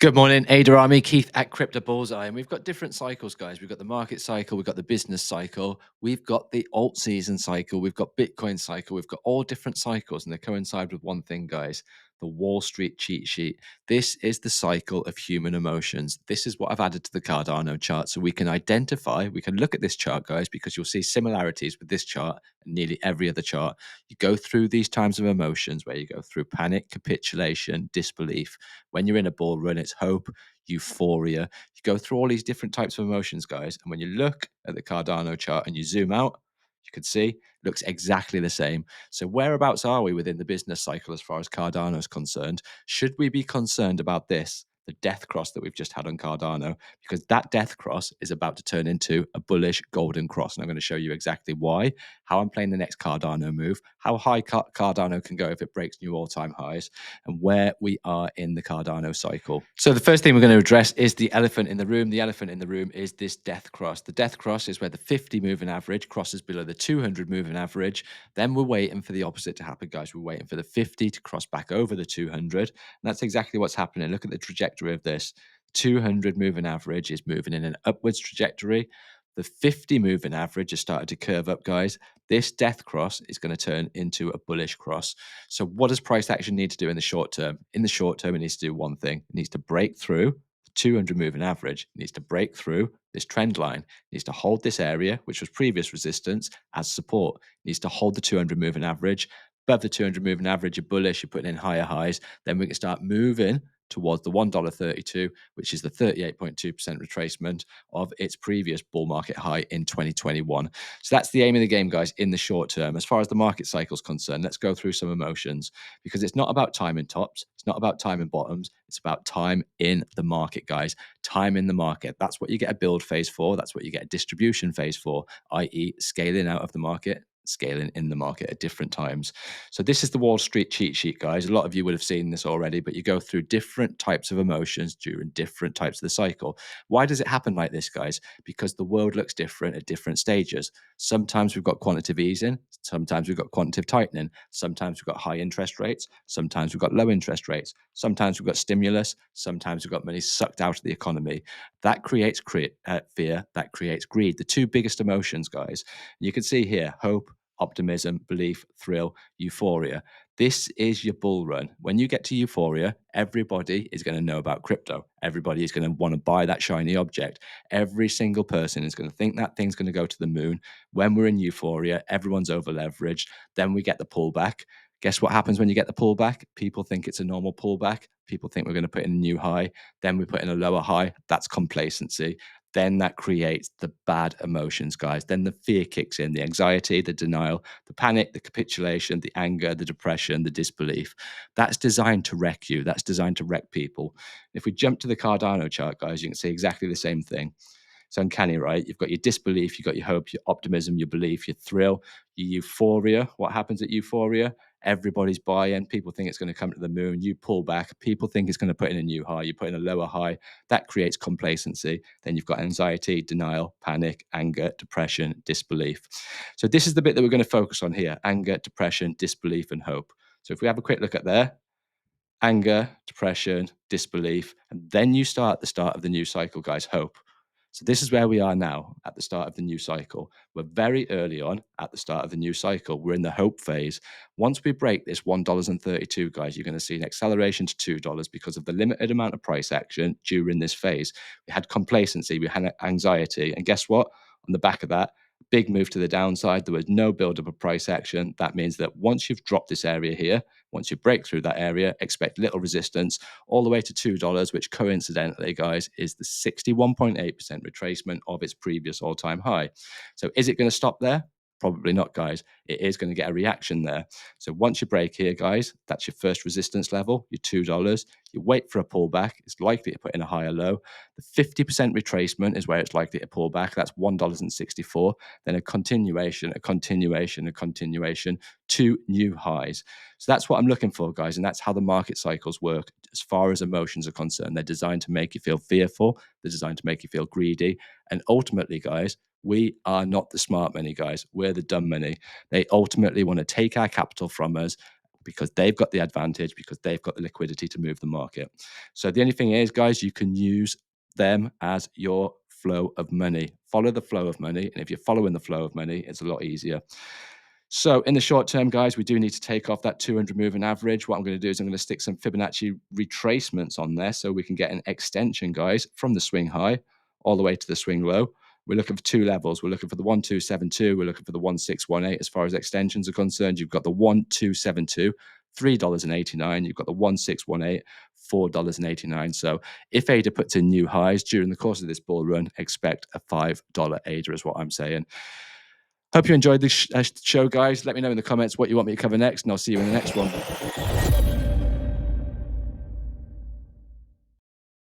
Good morning, Ada Army, Keith at Crypto Bullseye. And we've got different cycles, guys. We've got the market cycle, we've got the business cycle, we've got the alt season cycle, we've got Bitcoin cycle, we've got all different cycles, and they coincide with one thing, guys: the Wall Street cheat sheet. This is the cycle of human emotions. This is what I've added to the Cardano chart so we can identify, we can look at this chart, guys, because you'll see similarities with this chart and nearly every other chart. You go through these times of emotions where you go through panic, capitulation, disbelief. When you're in a bull run, it's hope, euphoria. You go through all these different types of emotions, guys. And when you look at the Cardano chart and you zoom out, you can see it looks exactly the same. So whereabouts are we within the business cycle as far as Cardano is concerned? Should we be concerned about this, the death cross that we've just had on Cardano? Because that death cross is about to turn into a bullish golden cross. And I'm going to show you exactly why, how I'm playing the next Cardano move, how high Cardano can go if it breaks new all-time highs, and where we are in the Cardano cycle. So the first thing we're going to address is the elephant in the room. The elephant in the room is this death cross. The death cross is where the 50 moving average crosses below the 200 moving average. Then we're waiting for the opposite to happen, guys. We're waiting for the 50 to cross back over the 200. And that's exactly what's happening. Look at the trajectory of this. 200 moving average is moving in an upwards trajectory. The 50 moving average has started to curve up, guys. This death cross is going to turn into a bullish cross. So what does price action need to do in the short term? In the short term, it needs to do one thing. It needs to break through the 200 moving average. It needs to break through this trend line. It needs to hold this area, which was previous resistance, as support. It needs to hold the 200 moving average. Above the 200 moving average, you're bullish, you're putting in higher highs. Then we can start moving towards the $1.32, which is the 38.2% retracement of its previous bull market high in 2021. So that's the aim of the game, guys, in the short term. As far as the market cycle is concerned, let's go through some emotions, because it's not about time in tops. It's not about time in bottoms. It's about time in the market, guys. Time in the market. That's what you get a build phase for. That's what you get a distribution phase for, i.e. scaling out of the market, scaling in the market at different times. So this is the Wall Street cheat sheet, guys. A lot of you would have seen this already, but you go through different types of emotions during different types of the cycle. Why does it happen like this, guys? Because the world looks different at different stages. Sometimes we've got quantitative easing, sometimes we've got quantitative tightening, sometimes we've got high interest rates, sometimes we've got low interest rates, sometimes we've got stimulus, sometimes we've got money sucked out of the economy. That creates fear, that creates greed. The two biggest emotions, guys. You can see here, hope, optimism, belief, thrill, euphoria. This is your bull run. When you get to euphoria, everybody is going to know about crypto. Everybody is going to want to buy that shiny object. Every single person is going to think that thing's going to go to the moon. When we're in euphoria, everyone's over leveraged. Then we get the pullback. Guess what happens when you get the pullback? People think it's a normal pullback. People think we're going to put in a new high. Then we put in a lower high. That's complacency. Then that creates the bad emotions, guys. Then the fear kicks in, the anxiety, the denial, the panic, the capitulation, the anger, the depression, the disbelief. That's designed to wreck you. That's designed to wreck people. If we jump to the Cardano chart, guys, you can see exactly the same thing. It's uncanny, right? You've got your disbelief, you've got your hope, your optimism, your belief, your thrill, your euphoria. What happens at euphoria? Everybody's buying. People think it's going to come to the moon. You pull back. People think it's going to put in a new high. You put in a lower high. That creates complacency. Then you've got anxiety, denial, panic, anger, depression, disbelief. So this is the bit that we're going to focus on here: anger, depression, disbelief, and hope. So if we have a quick look at there, anger, depression, disbelief, and then you start the start of the new cycle, guys, hope. So this is where we are now at the start of the new cycle. We're very early on at the start of the new cycle. We're in the hope phase. Once we break this $1.32, guys, you're going to see an acceleration to $2 because of the limited amount of price action during this phase. We had complacency, we had anxiety, and guess what? On the back of that, big move to the downside. There was no buildup of price action. That means that once you've dropped this area here, once you break through that area, expect little resistance all the way to $2, which coincidentally, guys, is the 61.8% retracement of its previous all-time high. So is it going to stop there? Probably not, guys. It is going to get a reaction there. So once you break here, guys, that's your first resistance level, your $2. You wait for a pullback. It's likely to put in a higher low. The 50% retracement is where it's likely to pull back. That's $1.64. Then a continuation, a continuation, a continuation to new highs. So that's what I'm looking for, guys. And that's how the market cycles work as far as emotions are concerned. They're designed to make you feel fearful. They're designed to make you feel greedy. And ultimately, guys, we are not the smart money, guys. We're the dumb money. They ultimately want to take our capital from us, because they've got the advantage, because they've got the liquidity to move the market. So the only thing is, guys, you can use them as your flow of money. Follow the flow of money. And if you're following the flow of money, it's a lot easier. So in the short term, guys, we do need to take off that 200 moving average. What I'm going to do is I'm going to stick some Fibonacci retracements on there so we can get an extension, guys, from the swing high all the way to the swing low. We're looking for two levels. We're looking for the 1272. We're looking for the 1618 as far as extensions are concerned. You've got the 1272, $3.89. You've got the 1618, $4.89. So if ADA puts in new highs during the course of this bull run, expect a $5 ADA is what I'm saying. Hope you enjoyed this show, guys. Let me know in the comments what you want me to cover next, and I'll see you in the next one.